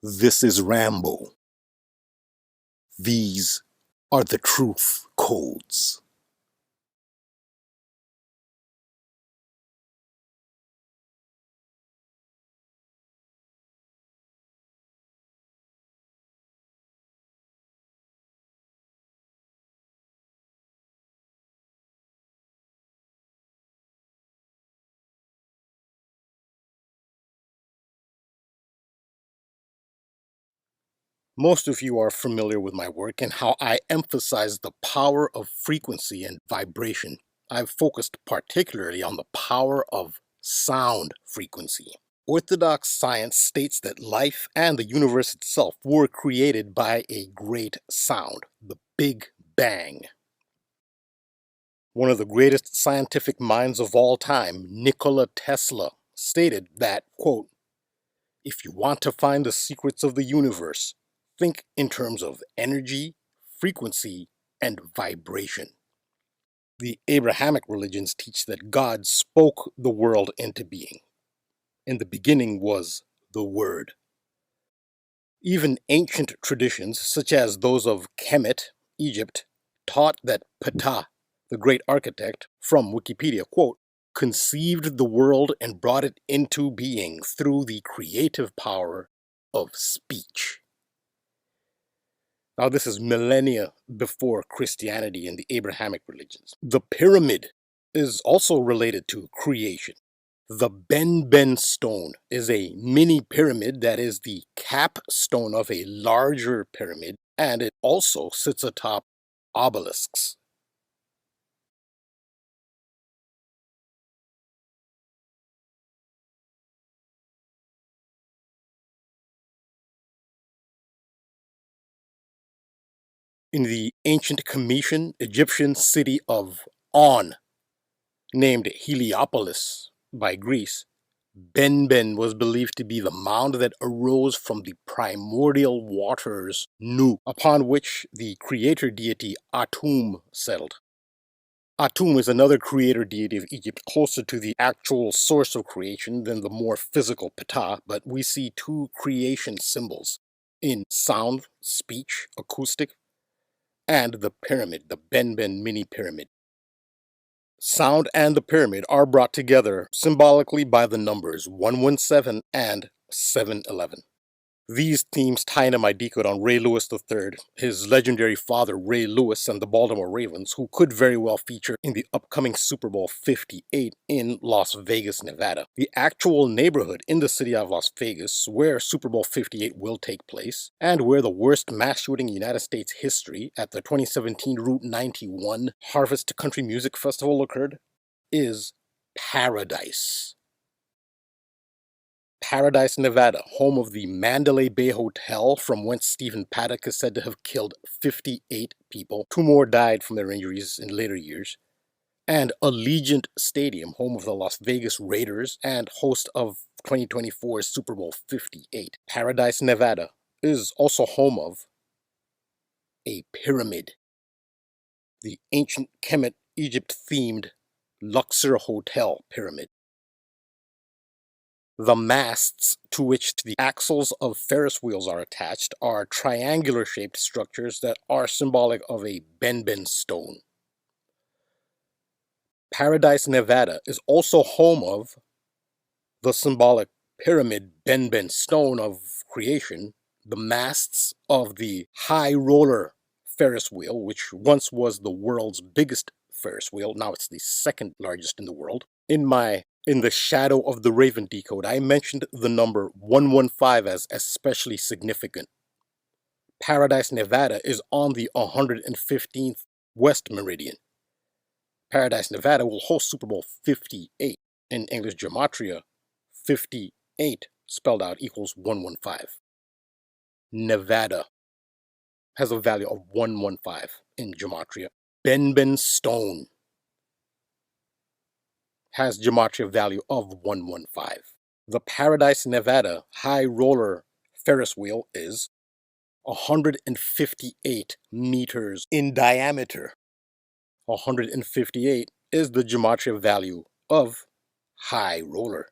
This is Rambo. These are the truth codes. Most of you are familiar with my work and how I emphasize the power of frequency and vibration. I've focused particularly on the power of sound frequency. Orthodox science states that life and the universe itself were created by a great sound, the Big Bang. One of the greatest scientific minds of all time, Nikola Tesla, stated that, quote, "If you want to find the secrets of the universe, think in terms of energy, frequency, and vibration." The Abrahamic religions teach that God spoke the world into being. In the beginning was the Word. Even ancient traditions, such as those of Kemet, Egypt, taught that Ptah, the great architect, from Wikipedia, quote, "conceived the world and brought it into being through the creative power of speech." Now, this is millennia before Christianity and the Abrahamic religions. The pyramid is also related to creation. The Ben stone is a mini pyramid that is the capstone of a larger pyramid, and it also sits atop obelisks. In the ancient Cometian Egyptian city of On, named Heliopolis by Greece, Ben was believed to be the mound that arose from the primordial waters Nu, upon which the creator deity Atum settled. Atum is another creator deity of Egypt, closer to the actual source of creation than the more physical Ptah, but we see two creation symbols in sound, speech, acoustic, and the pyramid, the Ben mini pyramid. Sound and the pyramid are brought together symbolically by the numbers 117 and 711. These themes tie into my decode on Ray Lewis III, his legendary father Ray Lewis, and the Baltimore Ravens, who could very well feature in the upcoming Super Bowl 58 in Las Vegas, Nevada. The actual neighborhood in the city of Las Vegas, where Super Bowl 58 will take place, and where the worst mass shooting in United States history at the 2017 Route 91 Harvest Country Music Festival occurred, is Paradise. Paradise, Nevada, home of the Mandalay Bay Hotel, from whence Stephen Paddock is said to have killed 58 people. 2 more died from their injuries in later years. And Allegiant Stadium, home of the Las Vegas Raiders and host of 2024's Super Bowl 58. Paradise, Nevada, is also home of a pyramid. The ancient Kemet, Egypt-themed Luxor Hotel pyramid. The masts to which the axles of Ferris wheels are attached are triangular-shaped structures that are symbolic of a Ben stone. Paradise, Nevada is also home of the symbolic pyramid Ben stone of creation, the masts of the high roller Ferris wheel, which once was the world's biggest Ferris wheel, now it's the second largest in the world. In the Shadow of the Raven decode, I mentioned the number 115 as especially significant. Paradise, Nevada is on the 115th West Meridian. Paradise, Nevada will host Super Bowl 58. In English gematria, 58 spelled out equals 115. Nevada has a value of 115 in gematria. Ben stone has gematria value of 115. The Paradise, Nevada high roller Ferris wheel is 158 meters in diameter. 158 is the gematria value of high roller.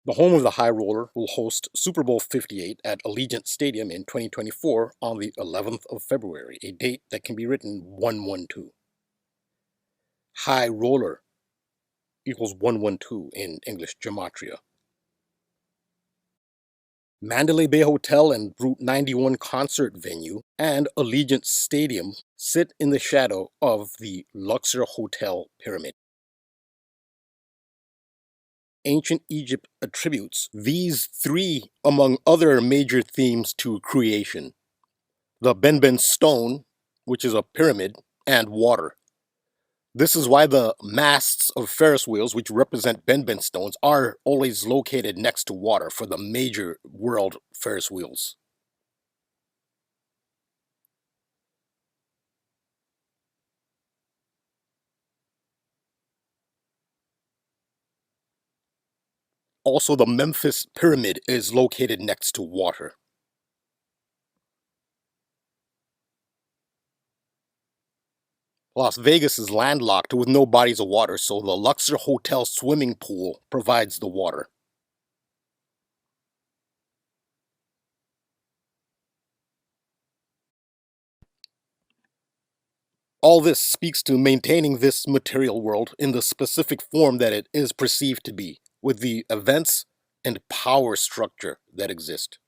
The home of the High Roller will host Super Bowl 58 at Allegiant Stadium in 2024 on the 11th of February, a date that can be written 112. High Roller equals 112 in English gematria. Mandalay Bay Hotel and Route 91 concert venue and Allegiant Stadium sit in the shadow of the Luxor Hotel Pyramid. Ancient Egypt attributes these three, among other major themes, to creation: the Benben stone, which is a pyramid, and water. This is why the masts of Ferris wheels, which represent Benben stones, are always located next to water for the major world Ferris wheels. Also, the Memphis Pyramid is located next to water. Las Vegas is landlocked with no bodies of water, so the Luxor Hotel swimming pool provides the water. All this speaks to maintaining this material world in the specific form that it is perceived to be, with the events and power structure that exist.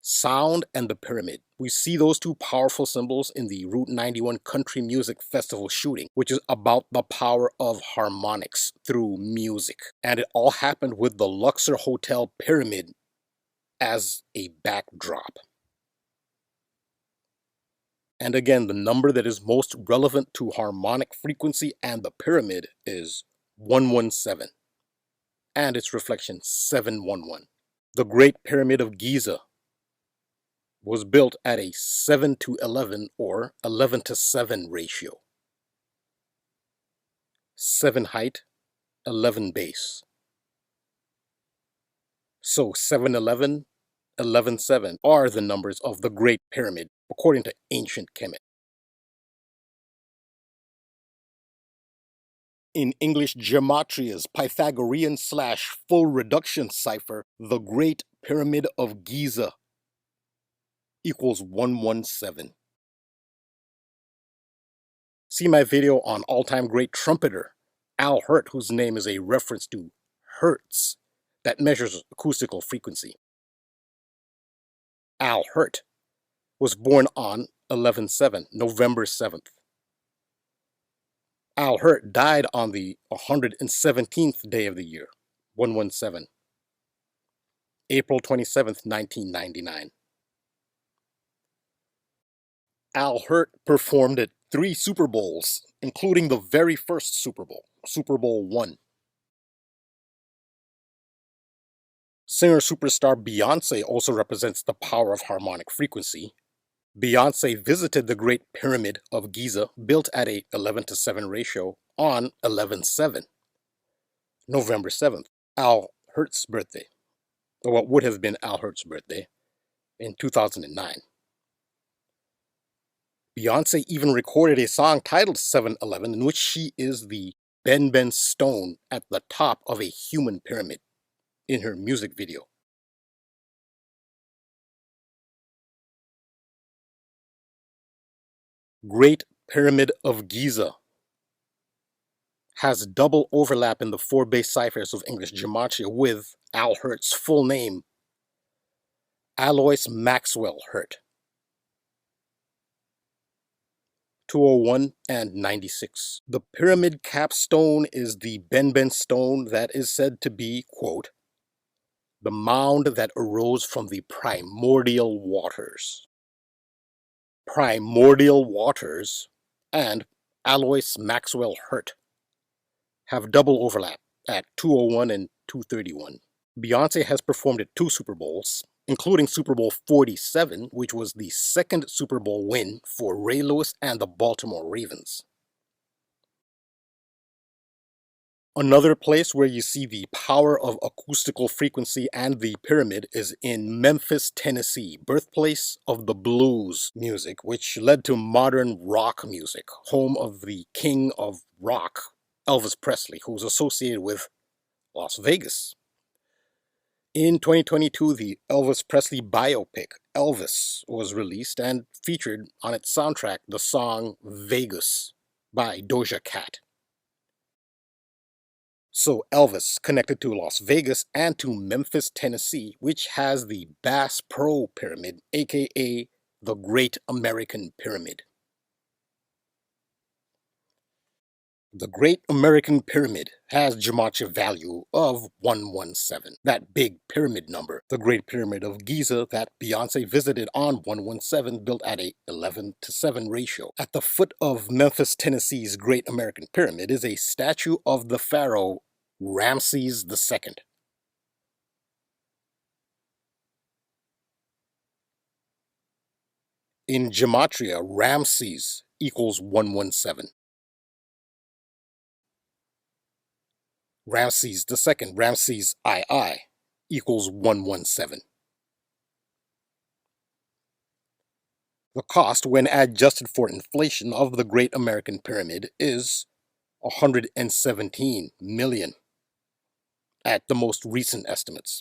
Sound and the pyramid. We see those two powerful symbols in the Route 91 Country Music Festival shooting, which is about the power of harmonics through music. And it all happened with the Luxor Hotel Pyramid as a backdrop. And again, the number that is most relevant to harmonic frequency and the pyramid is 117, and its reflection 711. The Great Pyramid of Giza was built at a 7:11 or 11:7 ratio. 7 height, 11 base. So 711, 11:7 are the numbers of the Great Pyramid, according to ancient chemists. In English Gematria's Pythagorean/full reduction cipher, the Great Pyramid of Giza equals 117. See my video on all-time great trumpeter Al Hirt, whose name is a reference to hertz that measures acoustical frequency. Al Hirt was born on 11/7, November 7th. Al Hirt died on the 117th day of the year, 117, April 27th, 1999. Al Hirt performed at 3 Super Bowls, including the very first Super Bowl, Super Bowl I. Singer-superstar Beyonce also represents the power of harmonic frequency. Beyonce visited the Great Pyramid of Giza, built at a 11:7 ratio, on 11/7, November 7th, Al Hirt's birthday, or what would have been Al Hirt's birthday, in 2009. Beyonce even recorded a song titled 711, in which she is the Benben stone at the top of a human pyramid in her music video. Great Pyramid of Giza has double overlap in the 4 base ciphers of English gematria with Al Hirt's full name, Alois Maxwell Hirt, 201 and 96. The pyramid capstone is the Benben stone that is said to be, quote, the mound that arose from the primordial waters. Primordial waters and Alois Maxwell Hirt have double overlap at 201 and 231. Beyonce has performed at 2 Super Bowls, including Super Bowl 47, which was the second Super Bowl win for Ray Lewis and the Baltimore Ravens. Another place where you see the power of acoustical frequency and the pyramid is in Memphis, Tennessee, birthplace of the blues music, which led to modern rock music, home of the king of rock, Elvis Presley, who's associated with Las Vegas. In 2022, the Elvis Presley biopic, Elvis, was released and featured on its soundtrack the song Vegas by Doja Cat. So Elvis connected to Las Vegas and to Memphis, Tennessee, which has the Bass Pro Pyramid, aka the Great American Pyramid. The Great American Pyramid has gematria value of 117, that big pyramid number. The Great Pyramid of Giza that Beyonce visited on 117, built at a 11:7 ratio. At the foot of Memphis, Tennessee's Great American Pyramid is a statue of the pharaoh Ramses II. In gematria, Ramses equals 117. Ramses II, Ramses II, equals 117. The cost, when adjusted for inflation, of the Great American Pyramid is 117 million at the most recent estimates.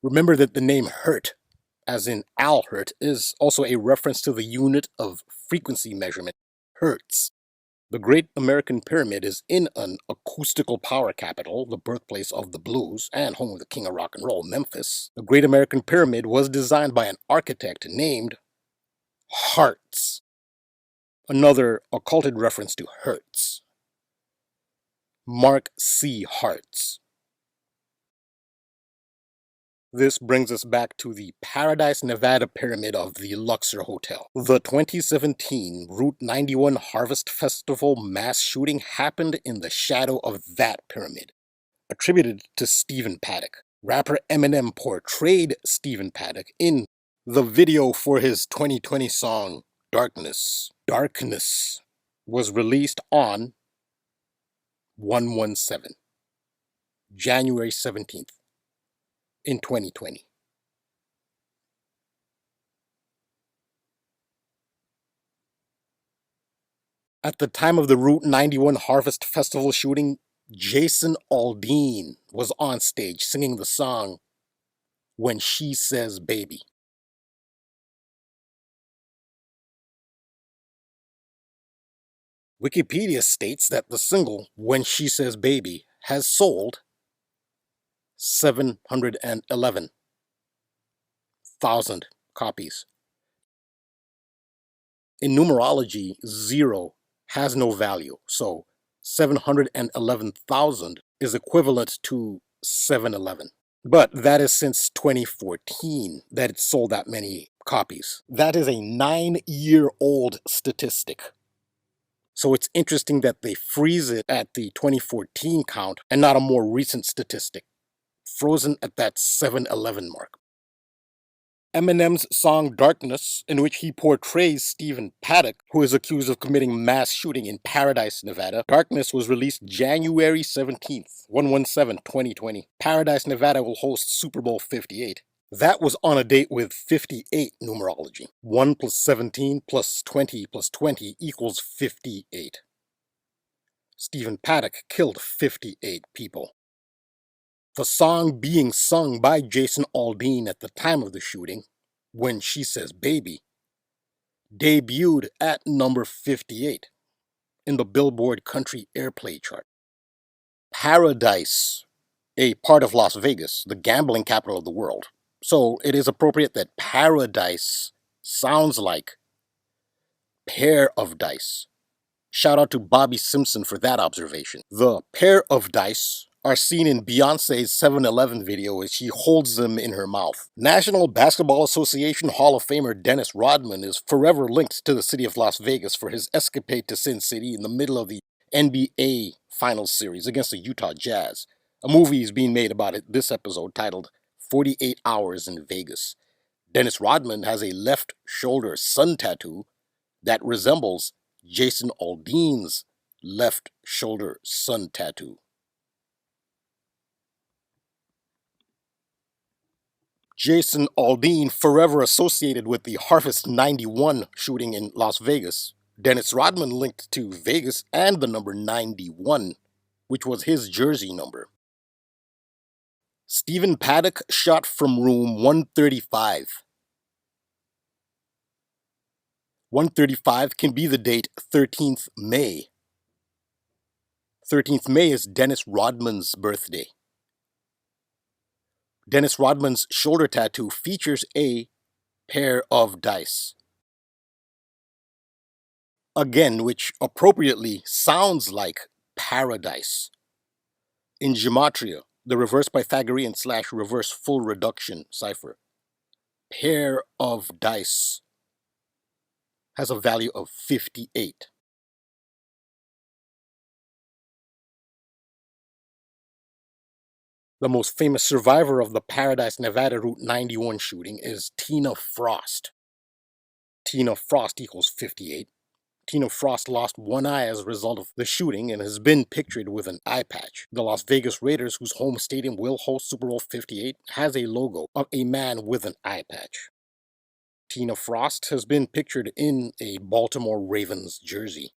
Remember that the name Hertz, as in Al Hertz, is also a reference to the unit of frequency measurement, hertz. The Great American Pyramid is in an acoustical power capital, the birthplace of the blues and home of the king of rock and roll, Memphis. The Great American Pyramid was designed by an architect named Hartz, another occulted reference to Hertz. Mark C. Hartz. This brings us back to the Paradise, Nevada Pyramid of the Luxor Hotel. The 2017 Route 91 Harvest Festival mass shooting happened in the shadow of that pyramid, attributed to Stephen Paddock. Rapper Eminem portrayed Stephen Paddock in the video for his 2020 song, Darkness. Darkness was released on 117, January 17th. In 2020. At the time of the Route 91 Harvest Festival shooting, Jason Aldean was on stage singing the song When She Says Baby. Wikipedia states that the single When She Says Baby has sold 711,000 copies. In numerology, 0 has no value, so 711,000 is equivalent to 711. But that is since 2014 that it sold that many copies. That is a 9-year-old statistic. So it's interesting that they freeze it at the 2014 count and not a more recent statistic, frozen at that 711 mark. Eminem's song Darkness, in which he portrays Stephen Paddock, who is accused of committing mass shooting in Paradise, Nevada. Darkness was released January 17th, 117-2020. Paradise, Nevada will host Super Bowl 58. That was on a date with 58 numerology. 1 plus 17 plus 20 plus 20 equals 58. Stephen Paddock killed 58 people. The song being sung by Jason Aldean at the time of the shooting, When She Says Baby, debuted at number 58 in the Billboard Country Airplay chart. Paradise, a part of Las Vegas, the gambling capital of the world. So it is appropriate that paradise sounds like pair of dice. Shout out to Bobby Simpson for that observation. The pair of dice are seen in Beyonce's 7-Eleven video as she holds them in her mouth. National Basketball Association Hall of Famer Dennis Rodman is forever linked to the city of Las Vegas for his escapade to Sin City in the middle of the NBA Finals series against the Utah Jazz. A movie is being made about it this episode titled 48 Hours in Vegas. Dennis Rodman has a left shoulder sun tattoo that resembles Jason Aldean's left shoulder sun tattoo. Jason Aldean, forever associated with the Harvest 91 shooting in Las Vegas, Dennis Rodman linked to Vegas and the number 91, which was his jersey number. Stephen Paddock shot from room 135. 135 can be the date 13th May. 13th May is Dennis Rodman's birthday. Dennis Rodman's shoulder tattoo features a pair of dice. Again, which appropriately sounds like paradise. In gematria, the reverse Pythagorean / reverse full reduction cipher, pair of dice has a value of 58. The most famous survivor of the Paradise, Nevada Route 91 shooting is Tina Frost. Tina Frost equals 58. Tina Frost lost one eye as a result of the shooting and has been pictured with an eye patch. The Las Vegas Raiders, whose home stadium will host Super Bowl 58, has a logo of a man with an eye patch. Tina Frost has been pictured in a Baltimore Ravens jersey.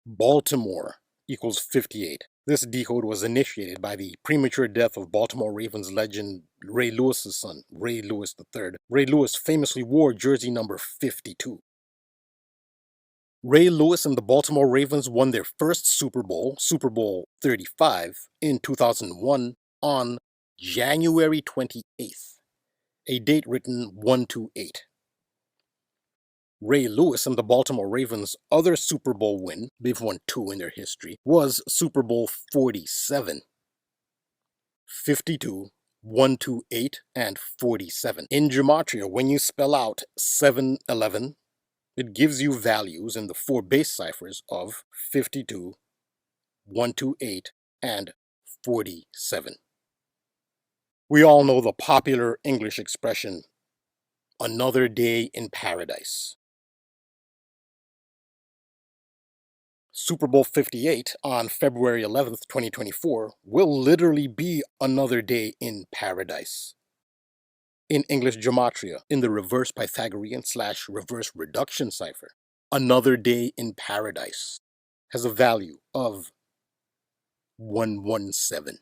Baltimore equals 58. This decode was initiated by the premature death of Baltimore Ravens legend Ray Lewis's son, Ray Lewis III. Ray Lewis famously wore jersey number 52. Ray Lewis and the Baltimore Ravens won their first Super Bowl, Super Bowl 35, in 2001 on January 28th, a date written 128. Ray Lewis and the Baltimore Ravens' other Super Bowl win, they've won 2 in their history, was Super Bowl 47. 52, 128, and 47. In gematria, when you spell out 711, it gives you values in the 4 base ciphers of 52, 128, and 47. We all know the popular English expression, another day in paradise. Super Bowl 58 on February 11th, 2024 will literally be another day in paradise. In English gematria, in the reverse Pythagorean / reverse reduction cipher, another day in paradise has a value of 117.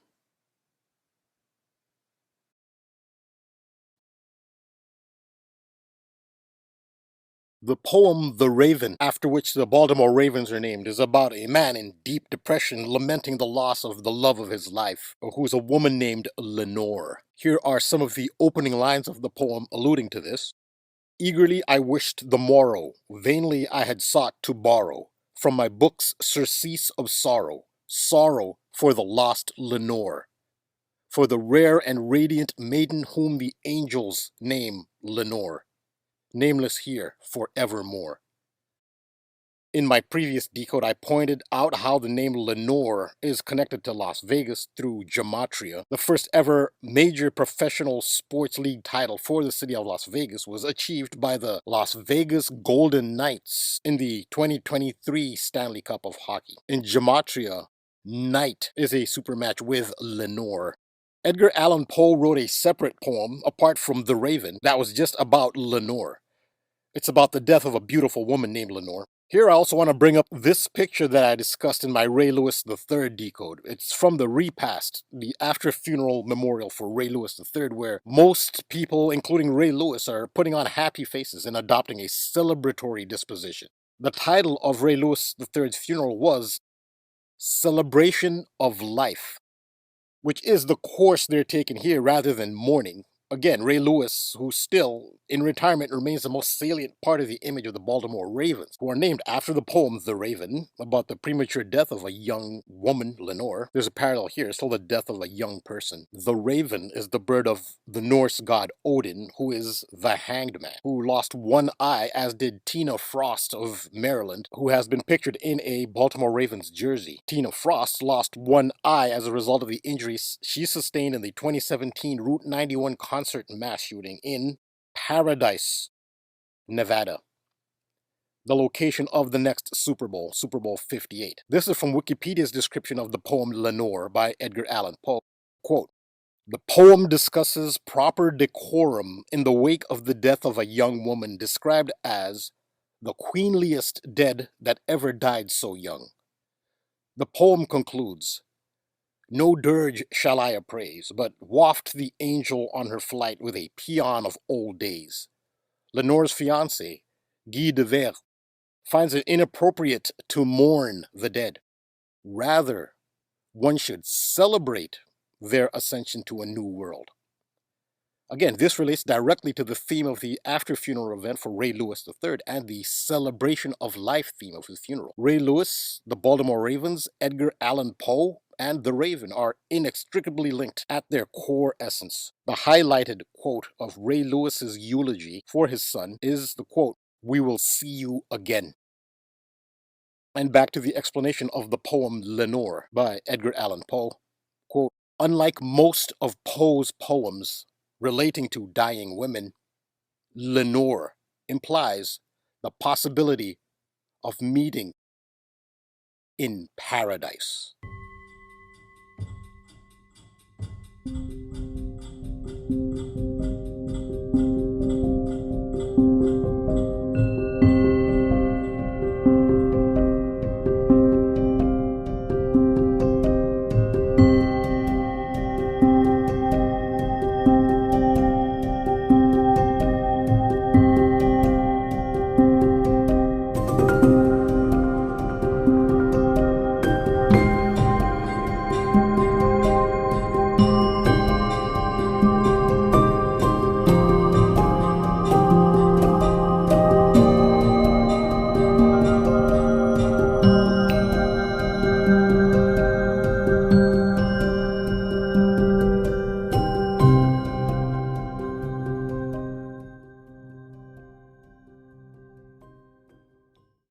The poem The Raven, after which the Baltimore Ravens are named, is about a man in deep depression lamenting the loss of the love of his life, who is a woman named Lenore. Here are some of the opening lines of the poem alluding to this. Eagerly I wished the morrow, vainly I had sought to borrow from my book's surcease of sorrow, sorrow for the lost Lenore, for the rare and radiant maiden whom the angels name Lenore, nameless here forevermore. In my previous decode, I pointed out how the name Lenore is connected to Las Vegas through gematria. The first ever major professional sports league title for the city of Las Vegas was achieved by the Las Vegas Golden Knights in the 2023 Stanley Cup of Hockey. In gematria, Knight is a supermatch with Lenore. Edgar Allan Poe wrote a separate poem, apart from The Raven, that was just about Lenore. It's about the death of a beautiful woman named Lenore. Here I also want to bring up this picture that I discussed in my Ray Lewis III decode. It's from the repast, the after-funeral memorial for Ray Lewis III, where most people, including Ray Lewis, are putting on happy faces and adopting a celebratory disposition. The title of Ray Lewis III's funeral was Celebration of Life, which is the course they're taking here rather than mourning. Again, Ray Lewis, who still, in retirement, remains the most salient part of the image of the Baltimore Ravens, who are named after the poem The Raven, about the premature death of a young woman, Lenore. There's a parallel here. It's still the death of a young person. The Raven is the bird of the Norse god Odin, who is the hanged man, who lost one eye, as did Tina Frost of Maryland, who has been pictured in a Baltimore Ravens jersey. Tina Frost lost one eye as a result of the injuries she sustained in the 2017 Route 91 concert mass shooting in Paradise, Nevada, the location of the next Super Bowl, Super Bowl 58. This is from Wikipedia's description of the poem Lenore by Edgar Allan Poe. Quote, the poem discusses proper decorum in the wake of the death of a young woman described as the queenliest dead that ever died so young. The poem concludes, no dirge shall I appraise, but waft the angel on her flight with a paean of old days. Lenore's fiancé, Guy de Vers, finds it inappropriate to mourn the dead. Rather, one should celebrate their ascension to a new world. Again, this relates directly to the theme of the after-funeral event for Ray Lewis III and the celebration of life theme of his funeral. Ray Lewis, the Baltimore Ravens, Edgar Allan Poe, and the Raven are inextricably linked at their core essence. The highlighted quote of Ray Lewis's eulogy for his son is the quote, "We will see you again." And back to the explanation of the poem Lenore by Edgar Allan Poe. Quote, unlike most of Poe's poems relating to dying women, Lenore implies the possibility of meeting in paradise.